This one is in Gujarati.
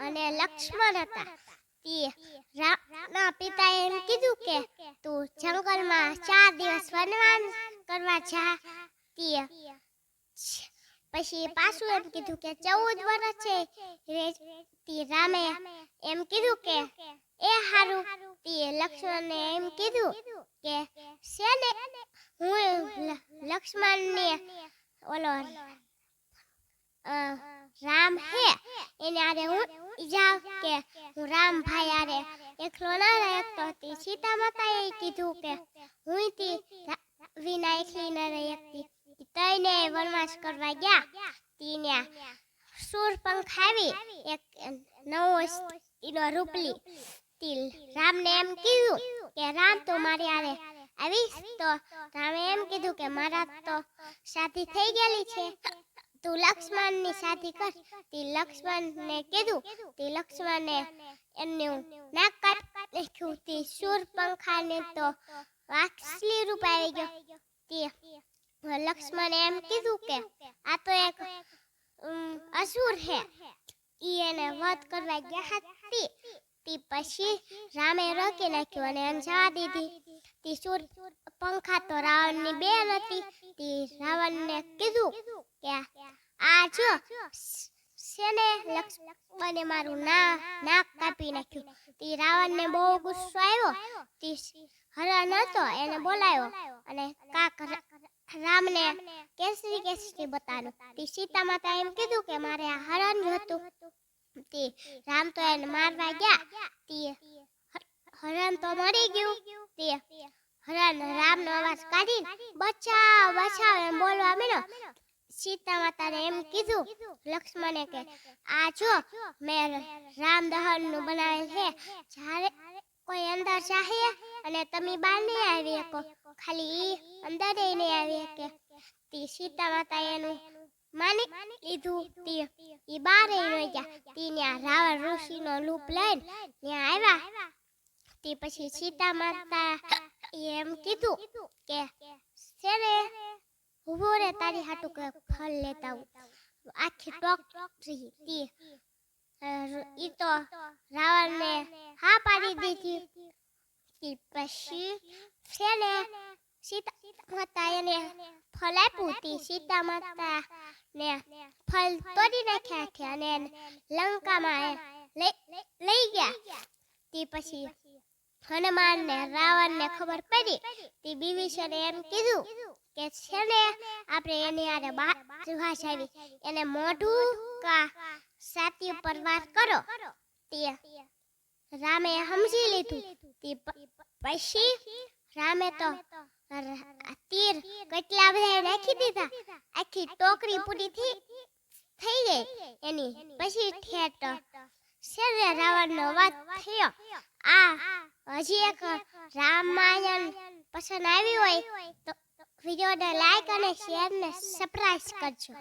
અને લક્ષ્મણ હતા. તે રામના પિતાએ એમ કીધું કે તું જંગલમાં 4 દિવસ વનવાસ કરવા જા. પછી પાછું એમ કીધું કે 14 વર્ષ છે. રામે એમ કીધું કે એ હારું. લક્ષ્મણને એમ કીધું કે છે ને હું લક્ષ્મણને ઓલો રામ હે એને આરે હું જાવ કે હું રામ ભાઈ આરે એકલો ના રહી શકતો. સીતા માતાએ કીધું કે હું તી વિના એકલી ન રહી શકતી. તઈને વનવાસ કરવા ગયા. તીને શૂરપંખ આવી એક નવો ઈનો રૂપલી. રામને એમ કીધું કે રામ તું મારી આરે આવીશ? તો રામે એમ કીધું કે મારા તો શાદી થઈ ગયેલી છે, તું લક્ષ્મણની શાદી કર. લક્ષ્મણને કીધું. લક્ષ્મણે એમનું નાક કાપી નાખ્યું. શૂરપંખાને તો વાક્ષલી રૂપ આવી ગયો. લક્ષ્મણે એમ કીધું કે આ તો એક અસુર હે, ઈ એને વધ કરવા ગયા હતી. પછી રામે રોકી નાખ્યું અને એને જવા દીધી. શૂરપંખા તો રાવણની બેન હતી. રાવણને કીધું કે આ જો શેને લક્ષ્મણે મારું નાક કાપી નાખ્યું. રાવણને બહુ ગુસ્સો આવ્યો. હરણ હતો એને બોલાવ્યો અને કાક રામને કેસરી કેસરી બતાવ્યું. સીતા માતા એમ કીધું કે મારે આ હરણ હતું. રામ તો એને મારવા ગયા. હરણ તો મરી ગયું. હરણ રામનો અવાજ કાઢી બચાવ બચાવ એમ બોલવા માંડ્યો. સીતા માતાને એમ કીધું લક્ષ્મણે કે આ જો મેં રામ દહનનું બનાવેલ છે. જ્યારે કોઈ અંદર ચાહે અને તમે બહાર નહીં આવી શકો, ખાલી અંદર નહીં આવી શકે. સીતા માતા એનું માની લીધું. ઈ બહાર રહી ગયા. ત્યાં રાવણ ઋષિનો રૂપ લઈને ત્યાં આવ્યા. પછી સીતા માતા એમ કીધું કે છે ને ઉભો રે, તારી હાટું કે ફળ લેતા હું. આખી ટોકરી ઈ તો રાવણને હા પાડી દીધી. પછી છે ને સીતા માતા એને ફળ આપ્યું. સીતા માતા ને ફળ તોડી નાખ્યા અને લંકામાં લઈ ગયા. પછી હનુમાન ને રાવણ ને ખબર પડી. વિભીષણે એમ કીધું કે છે ને આપણે એની આરે બાજવા જાવી, એને મોઢું કા છાતી ઉપર વાર કરો. રામે સમજી લીધું. પછી રામે તો તીર કેટલા બધા નાખી દીધા. આખી ટોકરી પૂરી થઈ ગઈ એની. પછી ઠેઠ શેરે રાવણનો વધ થયો. આ હજી એક રામાયણ પસંદ આવી હોય તો વિડીયોને લાઈક અને શેર ને સબસ્ક્રાઇબ કરજો.